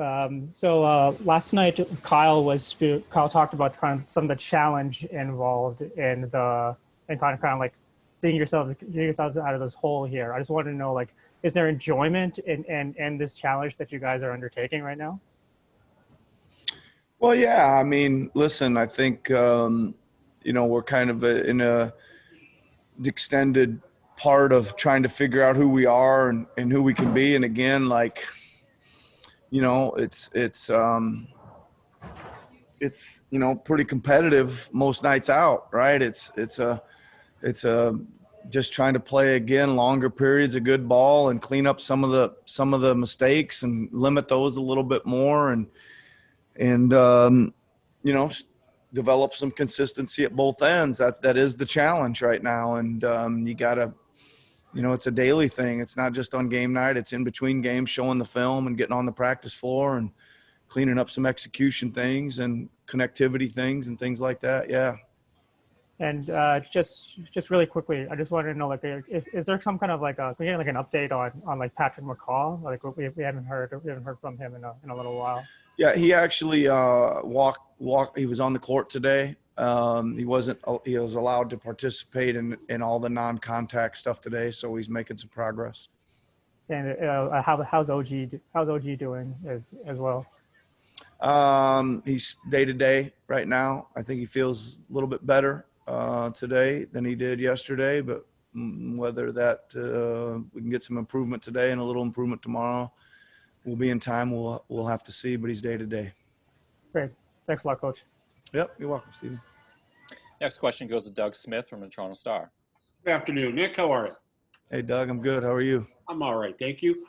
Last night, Kyle talked about kind of some of the challenge involved in the and kind of like digging yourself out of this hole here. I just wanted to know, like, is there enjoyment in this challenge that you guys are undertaking right now? Well, yeah. I mean, listen, I think we're kind of in a extended part of trying to figure out who we are and who we can be. And again, like, it's pretty competitive most nights out, right? It's just trying to play again longer periods of good ball and clean up some of the mistakes and limit those a little bit more and develop some consistency at both ends. That is the challenge right now, and you gotta. It's a daily thing. It's not just on game night. It's in between games, showing the film and getting on the practice floor and cleaning up some execution things and connectivity things and things like that. Yeah. And just really quickly, I just wanted to know, like, is there some kind of like can we get like an update on like Patrick McCaw? Like we haven't heard from him in a little while. Yeah, he actually walked. He was on the court today. He was allowed to participate in all the non-contact stuff today, so he's making some progress. And how's OG doing as well? He's day to day right now. I think he feels a little bit better today than he did yesterday, but whether that we can get some improvement today and a little improvement tomorrow will be in time. We'll have to see, but he's day to day. Great. Thanks a lot, Coach. Yep, you're welcome, Stephen. Next question goes to Doug Smith from the Toronto Star. Good afternoon, Nick. How are you? Hey, Doug. I'm good. How are you? I'm all right, thank you.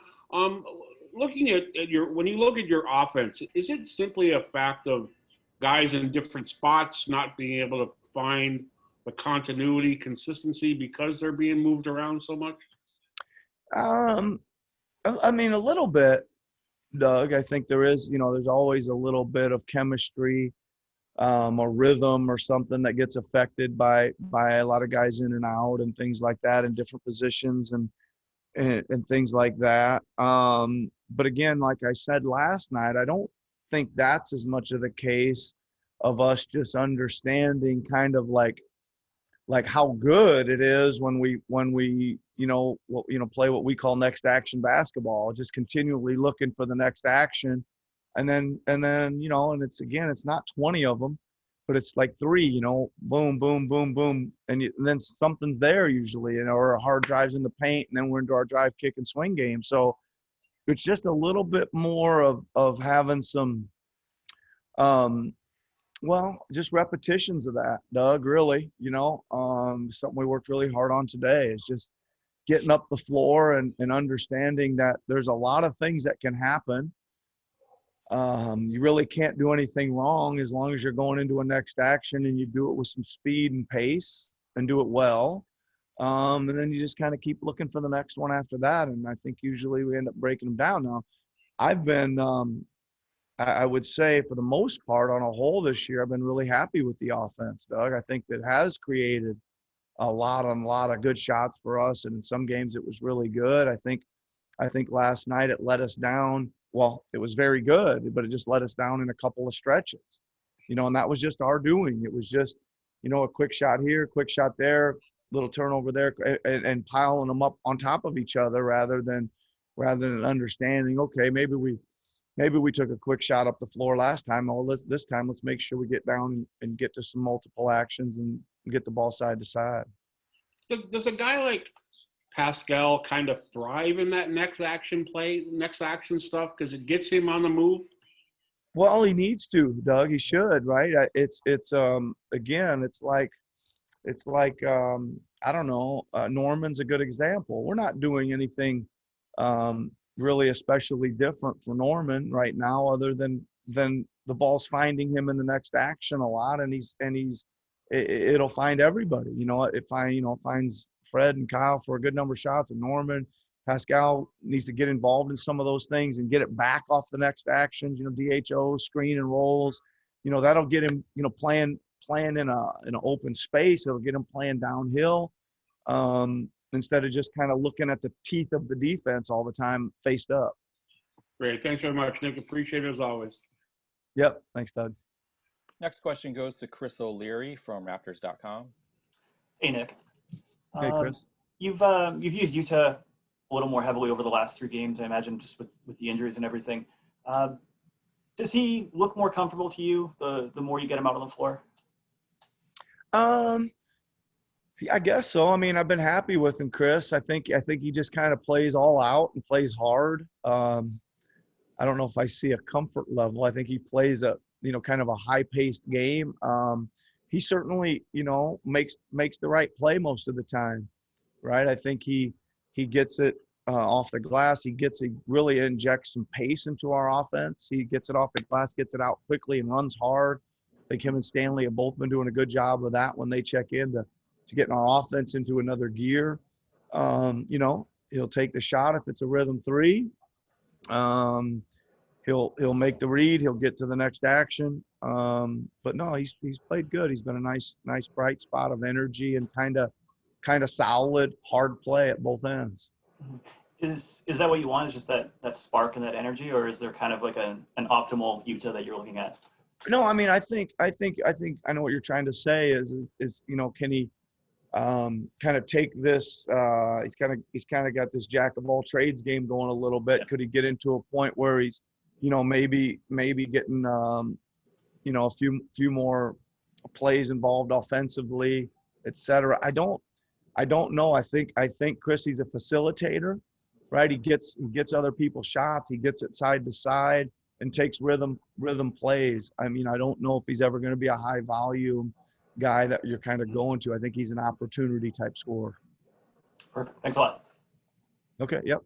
Looking at when you look at your offense, is it simply a fact of guys in different spots not being able to find the continuity, consistency because they're being moved around so much? I mean, a little bit, Doug. I think there is, there's always a little bit of chemistry or rhythm or something that gets affected by a lot of guys in and out and things like that in different positions and things like that. But again, like I said last night, I don't think that's as much of the case of us just understanding kind of like how good it is when we play what we call next action basketball, just continually looking for the next action. And then, and it's not 20 of them, but it's like 3, boom, boom, boom, boom. And then something's there usually, or a hard drives in the paint, and then we're into our drive, kick, and swing game. So it's just a little bit more of having some, just repetitions of that, Doug, really, something we worked really hard on today is just getting up the floor and understanding that there's a lot of things that can happen. You really can't do anything wrong as long as you're going into a next action and you do it with some speed and pace and do it well. And then you just kind of keep looking for the next one after that. And I think usually we end up breaking them down. Now, I've been, I would say for the most part on a whole this year, I've been really happy with the offense, Doug. I think that has created a lot of good shots for us. And in some games it was really good. I think last night it let us down. Well, it was very good, but it just let us down in a couple of stretches, and that was just our doing. It was just, a quick shot here, quick shot there, little turnover there, and piling them up on top of each other rather than understanding, okay, maybe we took a quick shot up the floor last time. This time, let's make sure we get down and get to some multiple actions and get the ball side to side. Does a guy like Pascal kind of thrive in that next action stuff because it gets him on the move? Well, he needs to, Doug. He should, right? It's again, it's like I don't know. Norman's a good example. We're not doing anything really especially different for Norman right now, other than the ball's finding him in the next action a lot, and it'll find everybody. It finds Fred and Kyle for a good number of shots, and Norman, Pascal needs to get involved in some of those things and get it back off the next actions. DHO, screen and rolls. That'll get him playing in an open space. It'll get him playing downhill instead of just kind of looking at the teeth of the defense all the time, faced up. Great. Thanks very much, Nick. Appreciate it as always. Yep. Thanks, Doug. Next question goes to Chris O'Leary from Raptors.com. Hey, Nick. Hey, Chris. You've used Utah a little more heavily over the last 3 games, I imagine, just with the injuries and everything. Does he look more comfortable to you the more you get him out on the floor? I guess so. I mean, I've been happy with him, Chris. I think he just kind of plays all out and plays hard. I don't know if I see a comfort level. I think he plays a kind of a high-paced game. He certainly makes the right play most of the time, right? I think he gets it off the glass. He really injects some pace into our offense. He gets it off the glass, gets it out quickly, and runs hard. I think him and Stanley have both been doing a good job of that when they check in to getting our offense into another gear. He'll take the shot if it's a rhythm 3. He'll make the read. He'll get to the next action. But no, he's played good. He's been a nice bright spot of energy and kind of solid, hard play at both ends. Is that what you want? Is just that spark and that energy, or is there kind of like an optimal Utah that you're looking at? No, I mean, I think I know what you're trying to say is can he kind of take this? He's kind of got this jack of all trades game going a little bit. Yeah. Could he get into a point where he's maybe getting a few more plays involved offensively, etc. I don't know. I think Chris, he's a facilitator, right? He gets other people's shots. He gets it side to side and takes rhythm plays. I mean, I don't know if he's ever going to be a high volume guy that you're kind of going to. I think he's an opportunity type scorer. Perfect. Thanks a lot. Okay. Yep.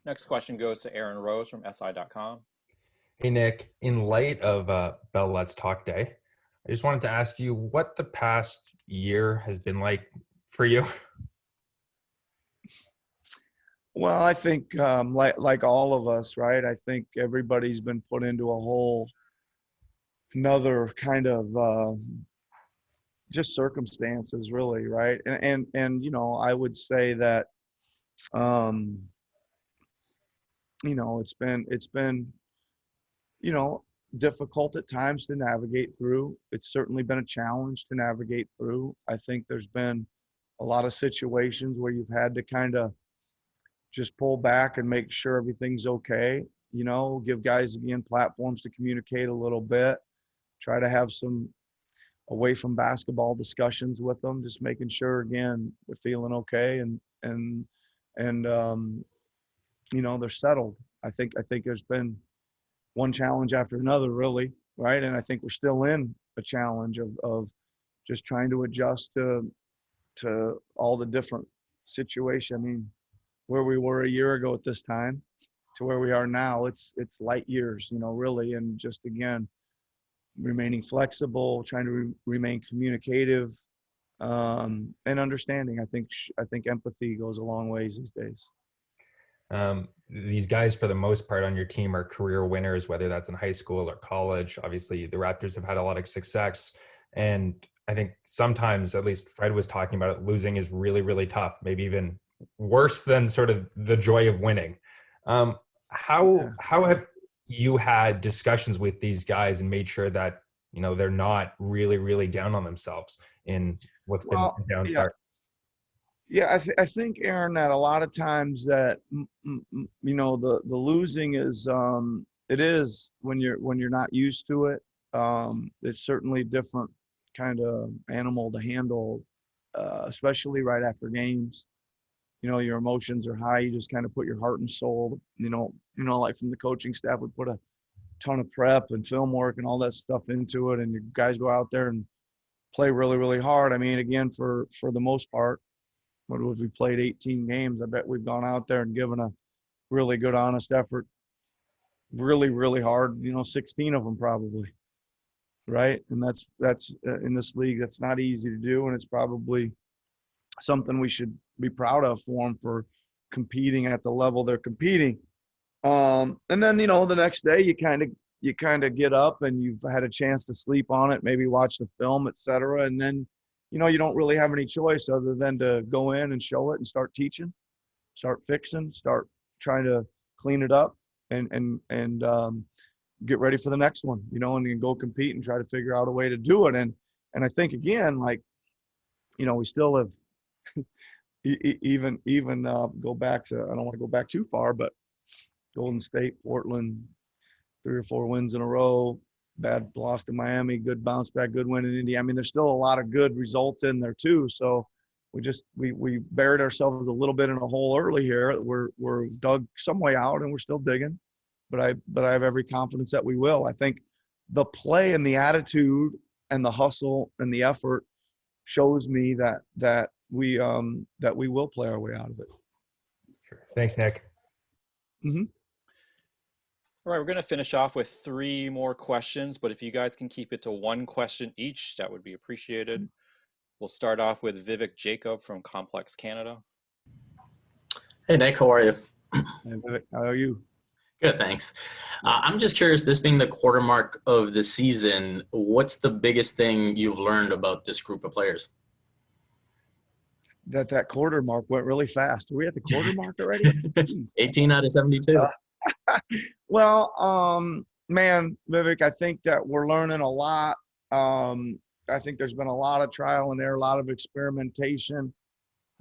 Next question goes to Aaron Rose from SI.com. Hey, Nick. In light of Bell Let's Talk Day, I just wanted to ask you what the past year has been like for you. Well, I think like all of us, right? I think everybody's been put into a whole another kind of just circumstances, really, right? And I would say that it's been difficult at times to navigate through. It's certainly been a challenge to navigate through. I think there's been a lot of situations where you've had to kind of just pull back and make sure everything's okay. Give guys again platforms to communicate a little bit. Try to have some away from basketball discussions with them, just making sure again they're feeling okay and they're settled. I think there's been one challenge after another, really, right? And I think we're still in a challenge of just trying to adjust to all the different situations. I mean, where we were a year ago at this time to where we are now, it's light years, really. And just, again, remaining flexible, trying to remain communicative, and understanding. I think empathy goes a long ways these days. These guys, for the most part on your team, are career winners, whether that's in high school or college. Obviously, the Raptors have had a lot of success. And I think sometimes, at least Fred was talking about it, losing is really, really tough, maybe even worse than sort of the joy of winning. How have you had discussions with these guys and made sure that, they're not really, really down on themselves in what's been a down start? Yeah, I think, Aaron, that a lot of times that the losing is it is when you're not used to it. It's certainly a different kind of animal to handle, especially right after games. Your emotions are high. You just kind of put your heart and soul. Like from the coaching staff, we put a ton of prep and film work and all that stuff into it, and you guys go out there and play really, really hard. I mean, again, for the most part. What if we played 18 games? I bet we've gone out there and given a really good, honest effort, really, really hard, 16 of them probably, right? And that's in this league, that's not easy to do, and it's probably something we should be proud of for them for competing at the level they're competing. And then, the next day you kind of get up and you've had a chance to sleep on it, maybe watch the film, et cetera, and then you don't really have any choice other than to go in and show it and start teaching, start fixing, start trying to clean it up, and get ready for the next one, you know, and then go compete and try to figure out a way to do it. And I think, again, like, you know, we still have even go back to, I don't want to go back too far, but Golden State, Portland, 3 or 4 wins in a row, bad loss to Miami, good bounce back, good win in India. I mean, there's still a lot of good results in there too. So we buried ourselves a little bit in a hole early here. We're dug some way out, and we're still digging, but I have every confidence that we will. I think the play and the attitude and the hustle and the effort shows me that we will play our way out of it. Sure. Thanks, Nick. Mm-hmm. All right, we're going to finish off with 3 more questions, but if you guys can keep it to 1 question each, that would be appreciated. We'll start off with Vivek Jacob from Complex Canada. Hey, Nick, how are you? Hey, Vivek, how are you? Good, thanks. I'm just curious, this being the quarter mark of the season, what's the biggest thing you've learned about this group of players? That quarter mark went really fast. Are we at the quarter mark already? 18 out of 72. Well, man, Vivek, I think that we're learning a lot. I think there's been a lot of trial and error, a lot of experimentation.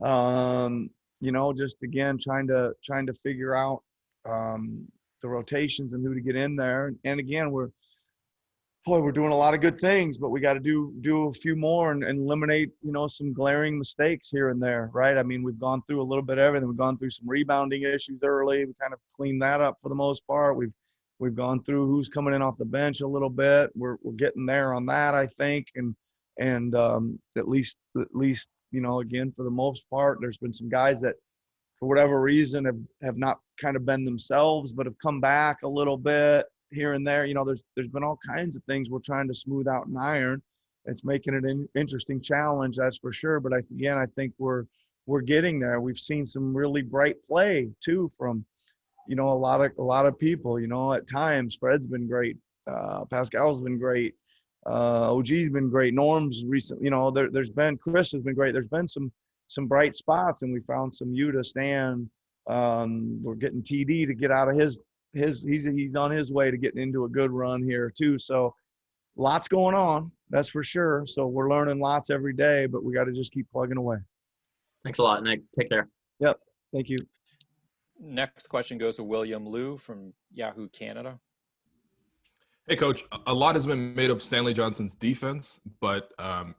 You know, just again trying to figure out the rotations and who to get in there. And again, we're doing a lot of good things, but we got to do a few more and eliminate, you know, some glaring mistakes here and there, right? I mean, we've gone through a little bit of everything. We've gone through some rebounding issues early. We kind of cleaned that up for the most part. We've gone through who's coming in off the bench a little bit. We're getting there on that, I think, and at least you know, again, for the most part, there's been some guys that for whatever reason have not kind of been themselves, but have come back a little bit here and there. You know, there's been all kinds of things we're trying to smooth out and iron. It's making it an interesting challenge, that's for sure. But I think we're getting there. We've seen some really bright play too from, you know, a lot of people. You know, at times Fred's been great, Pascal's been great, OG's been great, Norm's recent. You know, there's been Chris has been great. There's been some bright spots, and we found some Yuta, Stan. We're getting TD to get out of his he's on his way to getting into a good run here too. So lots going on, that's for sure. So we're learning lots every day, but we got to just keep plugging away. Thanks a lot, Nick. Take care. Yep. Thank you. Next question goes to William Liu from Yahoo Canada. Hey, Coach. A lot has been made of Stanley Johnson's defense, but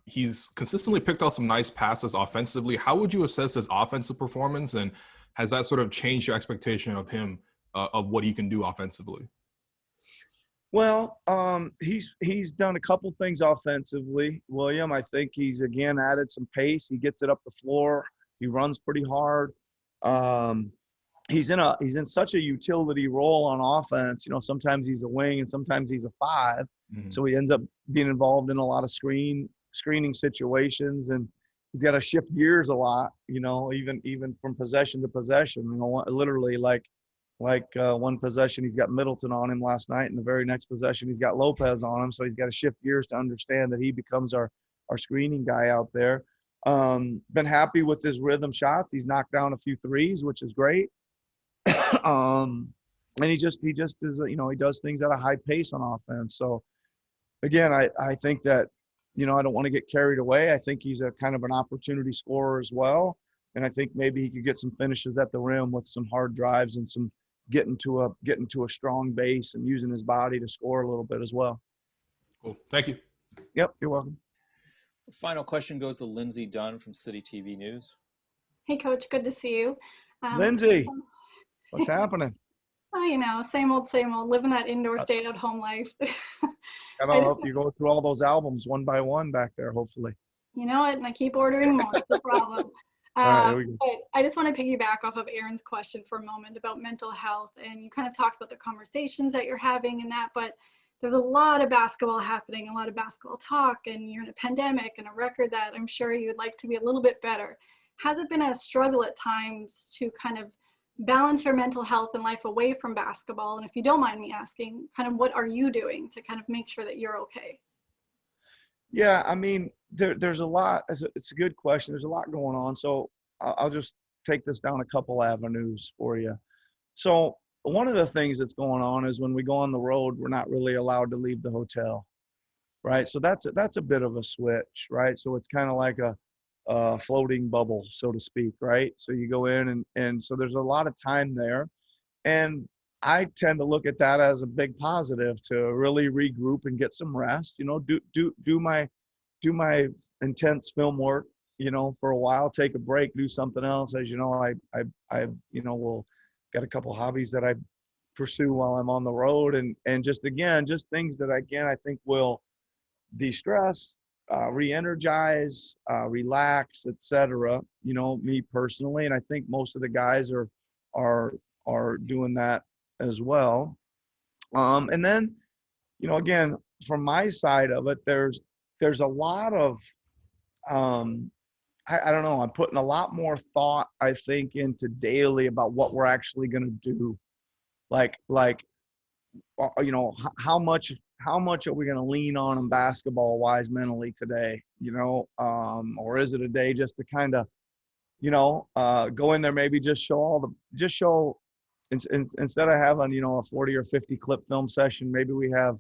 he's consistently picked out some nice passes offensively. How would you assess his offensive performance, and has that sort of changed your expectation of him, of what he can do offensively? Well, he's done a couple things offensively, William. I think he's, again, added some pace. He gets it up the floor. He runs pretty hard. He's in such a utility role on offense. You know, sometimes he's a wing and sometimes he's a 5. Mm-hmm. So he ends up being involved in a lot of screening situations, and he's got to shift gears a lot, you know, even from possession to possession. You know, literally like one possession he's got Middleton on him last night, and the very next possession he's got Lopez on him. So he's got to shift gears to understand that he becomes our screening guy out there. Been happy with his rhythm shots. He's knocked down a few threes, which is great. And he just is, you know, he does things at a high pace on offense. So again, I think that, you know, I don't want to get carried away. I think he's a kind of an opportunity scorer as well. And I think maybe he could get some finishes at the rim with some hard drives and some getting to a strong base and using his body to score a little bit as well. Cool. Thank you. Yep, you're welcome. The final question goes to Lindsay Dunn from City TV News. Hey, Coach. Good to see you. Lindsay, what's happening? Oh, you know, same old, living that indoor stay-at-home life. I hope you go through all those albums one by one back there, hopefully. You know it, and I keep ordering more. That's the problem. All right, here we go. But I just want to piggyback off of Aaron's question for a moment about mental health. And you kind of talked about the conversations that you're having and that, but there's a lot of basketball happening, a lot of basketball talk, and you're in a pandemic and a record that I'm sure you'd like to be a little bit better. Has it been a struggle at times to kind of balance your mental health and life away from basketball? And if you don't mind me asking, kind of what are you doing to kind of make sure that you're okay? Yeah, I mean, there's a lot. It's a good question. There's a lot going on. So I'll just take this down a couple avenues for you. So one of the things that's going on is when we go on the road, we're not really allowed to leave the hotel, right? So that's a bit of a switch, right? So it's kind of like a floating bubble, so to speak, right? So you go in and so there's a lot of time there, and I tend to look at that as a big positive to really regroup and get some rest. You know, do my intense film work, you know, for a while, take a break, do something else. As you know, I you know, will got a couple hobbies that I pursue while I'm on the road, and just things that I think will de-stress, re-energize, relax, etc. You know, me personally, and I think most of the guys are doing that as well. And then, you know, again, from my side of it, there's a lot of I don't know, I'm putting a lot more thought, I think, into daily about what we're actually going to do. Like, you know, how much are we going to lean on them basketball wise mentally today, you know, or is it a day just to kind of, you know, go in there, maybe just show instead of having, you know, a 40 or 50 clip film session, maybe we have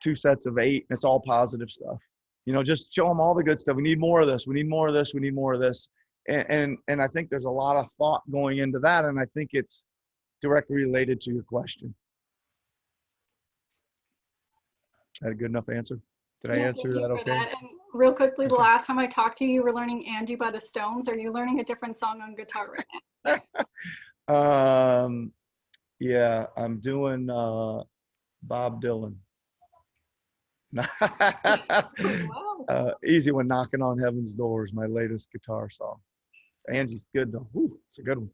2 sets of 8 and it's all positive stuff. You know, just show them all the good stuff. We need more of this. We need more of this. We need more of this. And I think there's a lot of thought going into that. And I think it's directly related to your question. Is that a good enough answer? Did I answer that okay? That. And real quickly, the last time I talked to you, you were learning Angie by the Stones. Are you learning a different song on guitar right now? Yeah, I'm doing Bob Dylan. Wow. Easy one, Knocking on Heaven's Door is my latest guitar song. Angie's good though. Ooh, it's a good one.